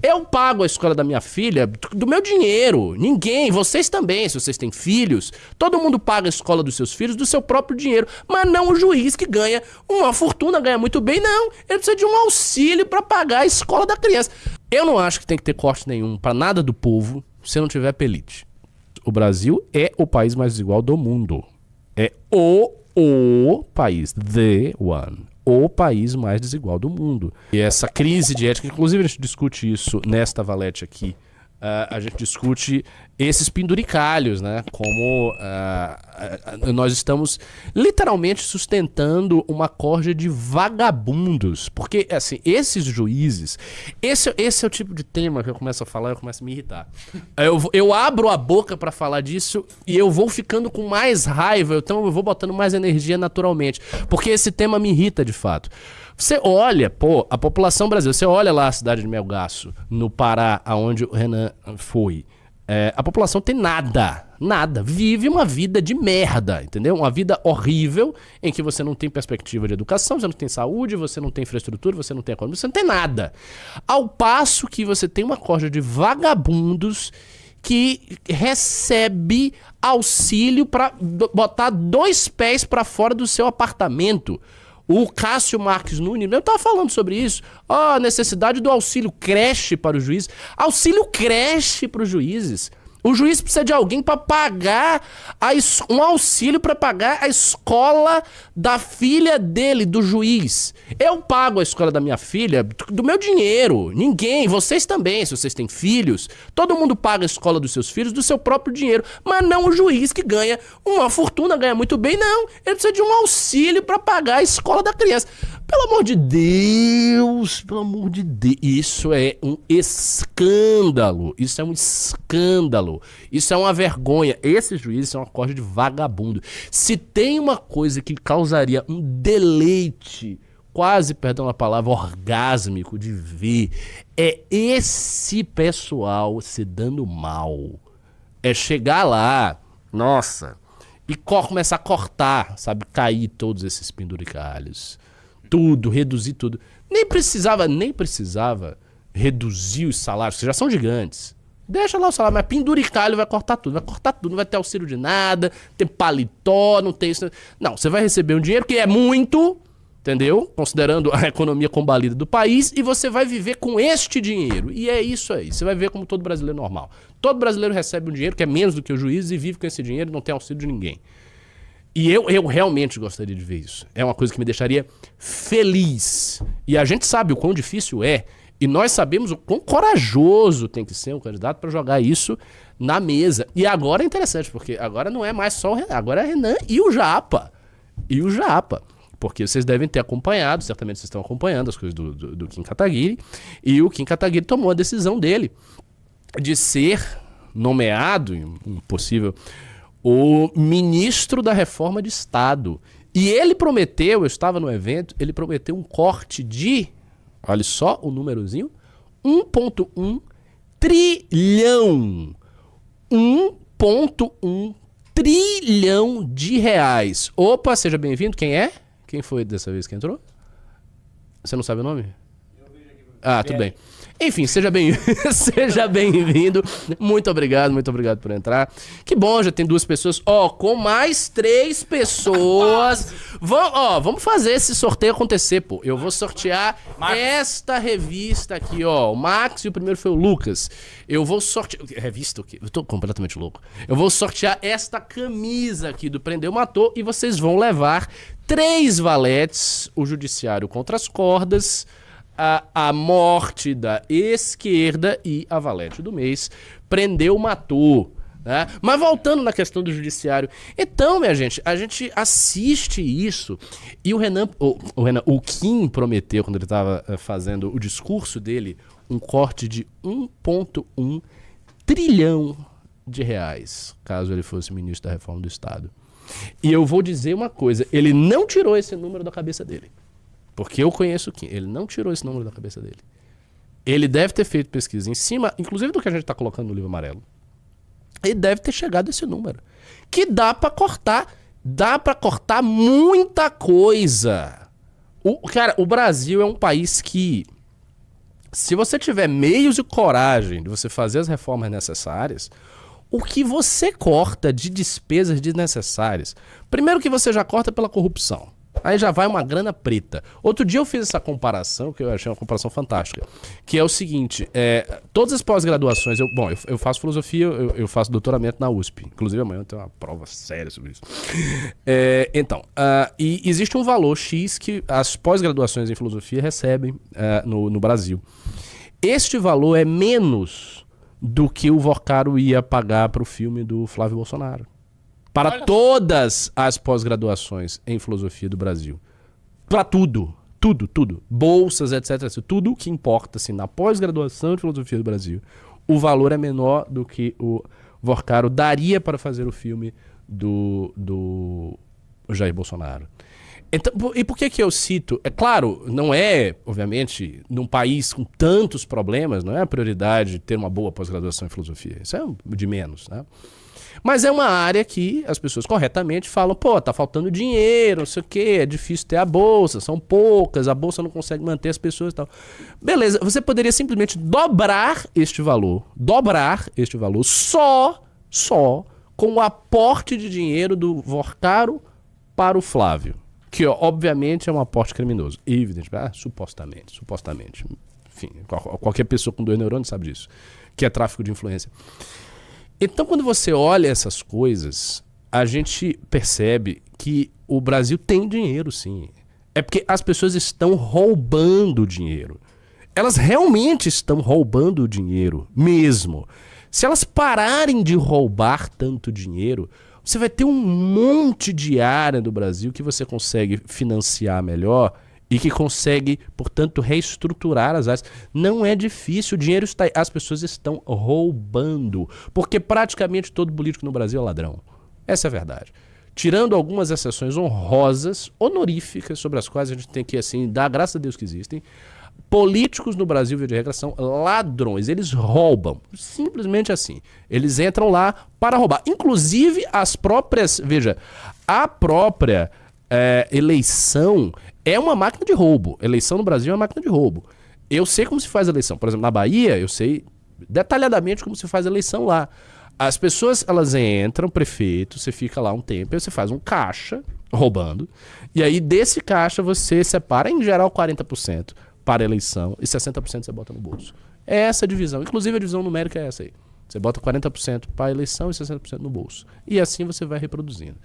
Eu pago a escola da minha filha do meu dinheiro. Ninguém, vocês também, se vocês têm filhos. Todo mundo paga a escola dos seus filhos do seu próprio dinheiro. Mas não o juiz que ganha uma fortuna, ganha muito bem, não. Ele precisa de um auxílio pra pagar a escola da criança. Eu não acho que tem que ter corte nenhum pra nada do povo se não tiver pelite. O Brasil é o país mais desigual do mundo. É o país, the one. O país mais desigual do mundo. E essa crise de ética, inclusive a gente discute isso nesta valete aqui, a gente discute esses penduricalhos, né? Como nós estamos literalmente sustentando uma corja de vagabundos. Porque, assim, esses juízes, esse é o tipo de tema que eu começo a falar e eu começo a me irritar. Eu abro a boca pra falar disso e eu vou ficando com mais raiva, então eu vou botando mais energia naturalmente. Porque esse tema me irrita de fato. Você olha, pô, a população brasileira, você olha lá a cidade de Melgaço, no Pará, aonde o Renan foi. A população tem nada, vive uma vida de merda, entendeu? Uma vida horrível, em que você não tem perspectiva de educação, você não tem saúde, você não tem infraestrutura, você não tem economia, você não tem nada. Ao passo que você tem uma corja de vagabundos que recebe auxílio pra botar 2 pés pra fora do seu apartamento. O Cássio Marques Nunes, eu tava falando sobre isso. A necessidade do auxílio creche para os juízes. Auxílio creche para os juízes. O juiz precisa de alguém para pagar um auxílio para pagar a escola da filha dele, do juiz. Eu pago a escola da minha filha do meu dinheiro. Ninguém, vocês também, se vocês têm filhos. Todo mundo paga a escola dos seus filhos do seu próprio dinheiro. Mas não o juiz que ganha uma fortuna, ganha muito bem, não. Ele precisa de um auxílio para pagar a escola da criança. Pelo amor de Deus, pelo amor de Deus. Isso é um escândalo. Isso é um escândalo. Isso é uma vergonha. Esses juízes são uma corja de vagabundo. Se tem uma coisa que causaria um deleite, quase, perdão a palavra, orgásmico de ver, é esse pessoal se dando mal. É chegar lá, nossa, e começar a cortar, sabe, cair todos esses penduricalhos. Tudo, reduzir tudo. Nem precisava reduzir os salários, que já são gigantes. Deixa lá o salário, mas penduricalho vai cortar tudo, não vai ter auxílio de nada, tem paletó, não tem isso. Não, você vai receber um dinheiro que é muito, entendeu? Considerando a economia combalida do país, e você vai viver com este dinheiro. E é isso aí, você vai ver como todo brasileiro normal. Todo brasileiro recebe um dinheiro que é menos do que o juiz e vive com esse dinheiro e não tem auxílio de ninguém. E eu realmente gostaria de ver isso. É uma coisa que me deixaria feliz. E a gente sabe o quão difícil é. E nós sabemos o quão corajoso tem que ser um candidato para jogar isso na mesa. E agora é interessante, porque agora não é mais só o Renan. Agora é Renan e o Japa. Porque vocês devem ter acompanhado, certamente vocês estão acompanhando as coisas do Kim Kataguiri. E o Kim Kataguiri tomou a decisão dele de ser nomeado, impossível, o ministro da Reforma de Estado. E ele prometeu, eu estava no evento, ele prometeu um corte de, olha só o númerozinho, 1,1 trilhão. 1,1 trilhão de reais. Opa, seja bem-vindo. Quem é? Quem foi dessa vez que entrou? Você não sabe o nome? Tudo bem. Enfim, seja bem-vindo. Muito obrigado por entrar. Que bom, já tem 2 pessoas. Com mais 3 pessoas. Vamos fazer esse sorteio acontecer, pô. Eu vou sortear esta revista aqui, ó. O Max e o primeiro foi o Lucas. Eu vou sortear... Revista o quê? Eu tô completamente louco. Eu vou sortear esta camisa aqui do Prendeu Matou e vocês vão levar 3 valetes, o Judiciário contra as Cordas, a morte da esquerda e a valete do mês, Prendeu, Matou. Né? Mas voltando na questão do judiciário, então, minha gente, a gente assiste isso e o Kim prometeu, quando ele estava fazendo o discurso dele, um corte de 1,1 trilhão de reais, caso ele fosse ministro da Reforma do Estado. E eu vou dizer uma coisa, ele não tirou esse número da cabeça dele. Porque eu conheço o Kim, ele não tirou esse número da cabeça dele. Ele deve ter feito pesquisa em cima, inclusive do que a gente está colocando no livro amarelo. Ele deve ter chegado a esse número. Que dá para cortar muita coisa. Cara, o Brasil é um país que Se você tiver meios e coragem de você fazer as reformas necessárias, o que você corta de despesas desnecessárias, primeiro que você já corta pela corrupção. Aí já vai uma grana preta. Outro dia eu fiz essa comparação, que eu achei uma comparação fantástica, que é o seguinte, todas as pós-graduações, eu faço filosofia, eu faço doutoramento na USP, inclusive amanhã eu tenho uma prova séria sobre isso. E existe um valor X que as pós-graduações em filosofia recebem no Brasil. Este valor é menos do que o Vorcaro ia pagar para o filme do Flávio Bolsonaro. Para todas as pós-graduações em filosofia do Brasil. Para tudo. Tudo. Bolsas, etc. Tudo o que importa assim, na pós-graduação de filosofia do Brasil. O valor é menor do que o Vorcaro daria para fazer o filme do Jair Bolsonaro. Então, e por que eu cito? É claro, não é, obviamente, num país com tantos problemas, não é a prioridade ter uma boa pós-graduação em filosofia. Isso é de menos, né? Mas é uma área que as pessoas corretamente falam, pô, tá faltando dinheiro, não sei o quê, é difícil ter a bolsa, são poucas, a bolsa não consegue manter as pessoas e tal. Beleza, você poderia simplesmente dobrar este valor só com o aporte de dinheiro do Vorcaro para o Flávio. Que, obviamente, é um aporte criminoso. Evidentemente, supostamente. Enfim, qualquer pessoa com 2 neurônios sabe disso. Que é tráfico de influência. Então, quando você olha essas coisas, a gente percebe que o Brasil tem dinheiro, sim. É porque as pessoas estão roubando dinheiro. Elas realmente estão roubando o dinheiro, mesmo. Se elas pararem de roubar tanto dinheiro, você vai ter um monte de área do Brasil que você consegue financiar melhor e que consegue, portanto, reestruturar as áreas. Não é difícil, o dinheiro está aí. As pessoas estão roubando, porque praticamente todo político no Brasil é ladrão. Essa é a verdade. Tirando algumas exceções honrosas, honoríficas, sobre as quais a gente tem que, assim, dar graças a Deus que existem, políticos no Brasil, via de regra, são ladrões. Eles roubam. Simplesmente assim. Eles entram lá para roubar. Inclusive, as próprias... Veja, a própria eleição é uma máquina de roubo. Eleição no Brasil é uma máquina de roubo. Eu sei como se faz a eleição. Por exemplo, na Bahia, eu sei detalhadamente como se faz a eleição lá. As pessoas, elas entram, prefeito, você fica lá um tempo, aí você faz um caixa, roubando, e aí desse caixa você separa, em geral, 40% para a eleição e 60% você bota no bolso. É essa a divisão. Inclusive a divisão numérica é essa aí. Você bota 40% para a eleição e 60% no bolso. E assim você vai reproduzindo.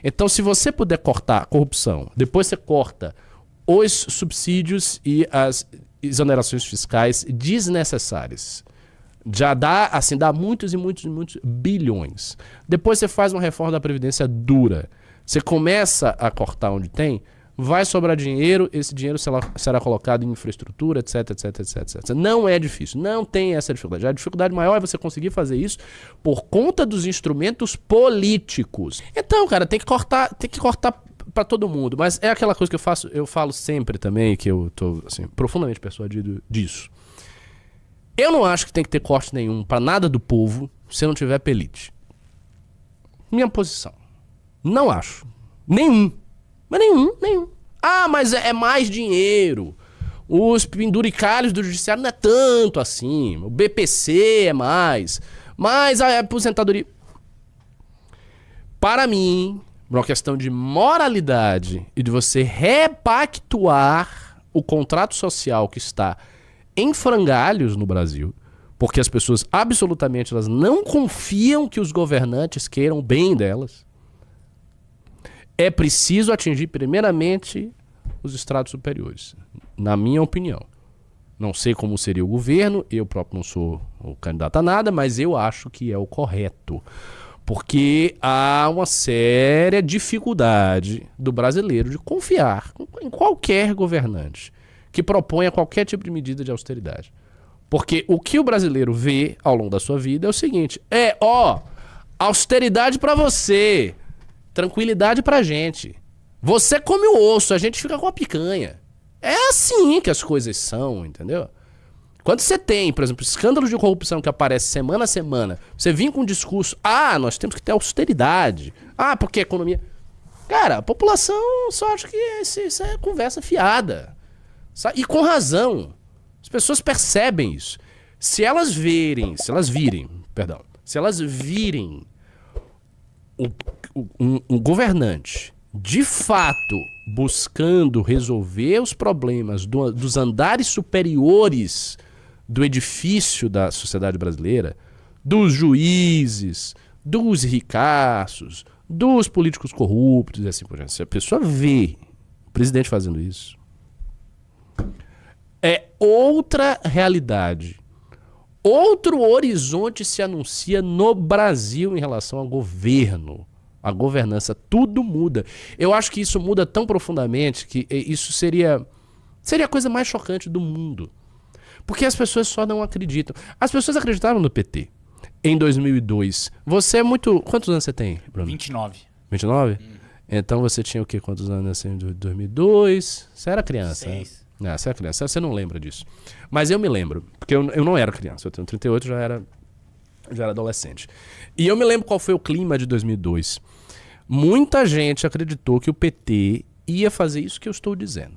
Então, se você puder cortar a corrupção, depois você corta os subsídios e as exonerações fiscais desnecessárias. Já dá muitos e muitos e muitos bilhões. Depois você faz uma reforma da Previdência dura. Você começa a cortar onde tem, vai sobrar dinheiro, esse dinheiro será colocado em infraestrutura, etc, etc, etc, etc. Não é difícil, não tem essa dificuldade. A dificuldade maior é você conseguir fazer isso por conta dos instrumentos políticos. Então, cara, tem que cortar para todo mundo. Mas é aquela coisa que eu falo sempre também, que eu tô assim, profundamente persuadido disso. Eu não acho que tem que ter corte nenhum para nada do povo se não tiver pelite. Minha posição. Não acho. Nenhum. Mas nenhum. Ah, mas é mais dinheiro. Os penduricalhos do judiciário não é tanto assim. O BPC é mais. Mas a aposentadoria... Para mim, uma questão de moralidade e de você repactuar o contrato social que está em frangalhos no Brasil, porque as pessoas absolutamente elas não confiam que os governantes queiram o bem delas, é preciso atingir primeiramente os estratos superiores, na minha opinião. Não sei como seria o governo, eu próprio não sou o candidato a nada, mas eu acho que é o correto. Porque há uma séria dificuldade do brasileiro de confiar em qualquer governante que proponha qualquer tipo de medida de austeridade. Porque o que o brasileiro vê ao longo da sua vida é o seguinte, austeridade pra você, tranquilidade pra gente. Você come o osso, a gente fica com a picanha. É assim que as coisas são, entendeu? Quando você tem, por exemplo, escândalos de corrupção que aparecem semana a semana, você vem com um discurso, nós temos que ter austeridade, porque a economia... Cara, a população só acha que isso é conversa fiada. E com razão. As As pessoas percebem isso. Se elas virem um governante de fato buscando resolver os problemas dos andares superiores do edifício da sociedade brasileira, dos juízes, dos ricaços, dos políticos corruptos e assim por diante. Se a pessoa vê o presidente fazendo isso, é outra realidade. Outro horizonte se anuncia no Brasil em relação ao governo, a governança. Tudo muda. Eu acho que isso muda tão profundamente que isso seria a coisa mais chocante do mundo. Porque as pessoas só não acreditam. As pessoas acreditaram no PT em 2002. Você é muito... Quantos anos você tem, Bruno? 29. 29? Então você tinha o quê? Quantos anos assim? 2002? Você era criança, 6. Né? Você era criança. Você não lembra disso. Mas eu me lembro. Porque eu não era criança. Eu tenho 38, já era adolescente. E eu me lembro qual foi o clima de 2002. Muita gente acreditou que o PT ia fazer isso que eu estou dizendo.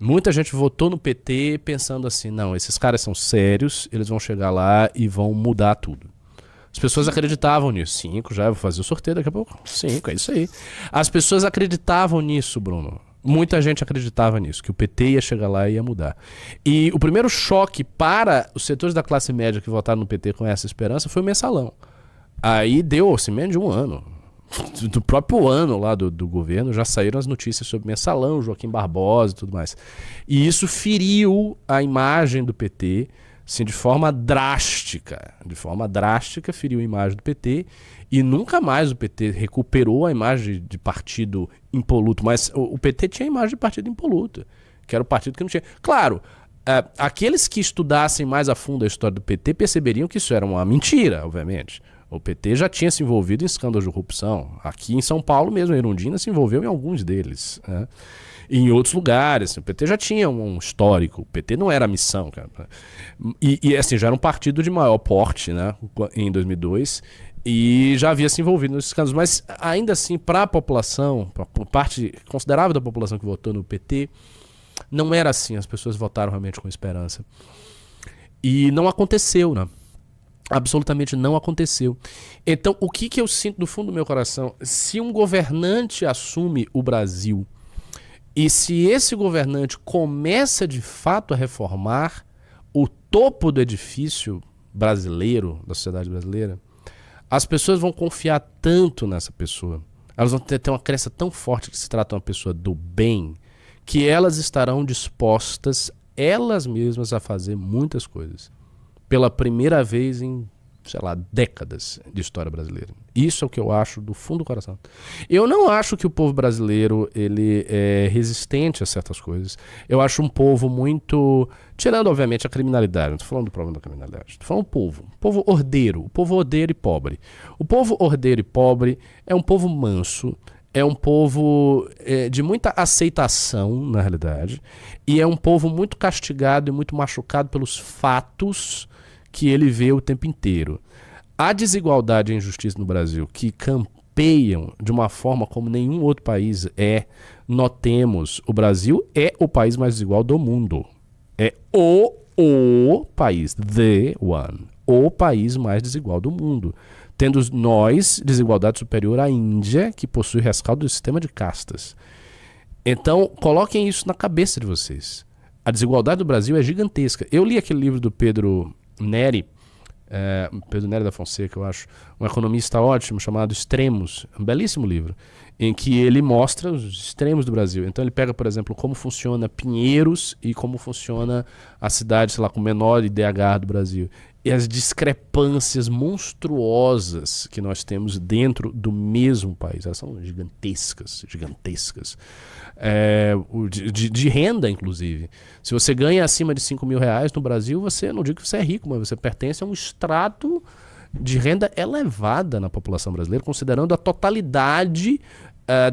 Muita gente votou no PT pensando assim, não, esses caras são sérios, eles vão chegar lá e vão mudar tudo. As pessoas acreditavam nisso. 5 já, vou fazer o sorteio daqui a pouco. 5, é isso aí. As pessoas acreditavam nisso, Bruno. Muita gente acreditava nisso, que o PT ia chegar lá e ia mudar. E o primeiro choque para os setores da classe média que votaram no PT com essa esperança foi o mensalão. Aí deu, assim, menos de um ano. Do próprio ano lá do governo já saíram as notícias sobre mensalão, Joaquim Barbosa e tudo mais. E isso feriu a imagem do PT, assim, de forma drástica. De forma drástica feriu a imagem do PT e nunca mais o PT recuperou a imagem de partido impoluto. Mas o PT tinha a imagem de partido impoluto, que era o partido que não tinha... Claro, aqueles que estudassem mais a fundo a história do PT perceberiam que isso era uma mentira, obviamente. O PT já tinha se envolvido em escândalos de corrupção. Aqui em São Paulo mesmo, a Erundina se envolveu em alguns deles. Né? E em outros lugares. O PT já tinha um histórico. O PT não era a missão. Cara. E assim, já era um partido de maior porte, né? Em 2002. E já havia se envolvido nesses escândalos. Mas ainda assim, para a população, para parte considerável da população que votou no PT, não era assim. As pessoas votaram realmente com esperança. E não aconteceu, né? Absolutamente não aconteceu. Então, o que eu sinto do fundo do meu coração? Se um governante assume o Brasil e se esse governante começa de fato a reformar o topo do edifício brasileiro, da sociedade brasileira, as pessoas vão confiar tanto nessa pessoa, elas vão ter uma crença tão forte que se trata de uma pessoa do bem, que elas estarão dispostas, elas mesmas, a fazer muitas coisas. Pela primeira vez em, sei lá, décadas de história brasileira. Isso é o que eu acho do fundo do coração. Eu não acho que o povo brasileiro ele é resistente a certas coisas. Eu acho um povo muito... Tirando, obviamente, a criminalidade. Não estou falando do problema da criminalidade. Estou falando do povo. O povo ordeiro. O povo ordeiro e pobre. O povo ordeiro e pobre é um povo manso. É um povo de muita aceitação, na realidade. E é um povo muito castigado e muito machucado pelos fatos que ele vê o tempo inteiro. A desigualdade e a injustiça no Brasil, que campeiam de uma forma como nenhum outro país notemos, o Brasil é o país mais desigual do mundo. É o país, the one, o país mais desigual do mundo. Tendo nós desigualdade superior à Índia, que possui rescaldo do sistema de castas. Então, coloquem isso na cabeça de vocês. A desigualdade do Brasil é gigantesca. Eu li aquele livro do Pedro Neri da Fonseca, eu acho, um economista ótimo chamado Extremos, um belíssimo livro, em que ele mostra os extremos do Brasil. Então ele pega, por exemplo, como funciona Pinheiros e como funciona a cidade, sei lá, com menor IDH do Brasil. E as discrepâncias monstruosas que nós temos dentro do mesmo país. Elas são gigantescas. De renda, inclusive. Se você ganha acima de 5 mil reais no Brasil, você, não digo que você é rico, mas você pertence a um extrato de renda elevada na população brasileira, considerando a totalidade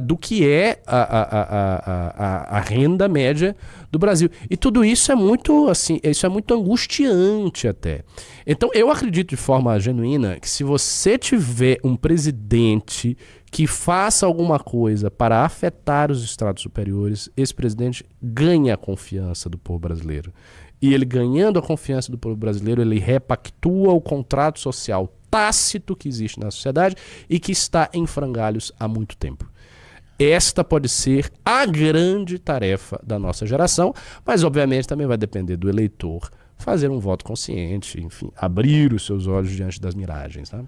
do que é a renda média do Brasil. E tudo isso é muito, assim, isso é muito angustiante até. Então, eu acredito de forma genuína que se você tiver um presidente que faça alguma coisa para afetar os estratos superiores, esse presidente ganha a confiança do povo brasileiro. E ele, ganhando a confiança do povo brasileiro, ele repactua o contrato social tácito que existe na sociedade e que está em frangalhos há muito tempo. Esta pode ser a grande tarefa da nossa geração, mas obviamente também vai depender do eleitor fazer um voto consciente, enfim, abrir os seus olhos diante das miragens, né?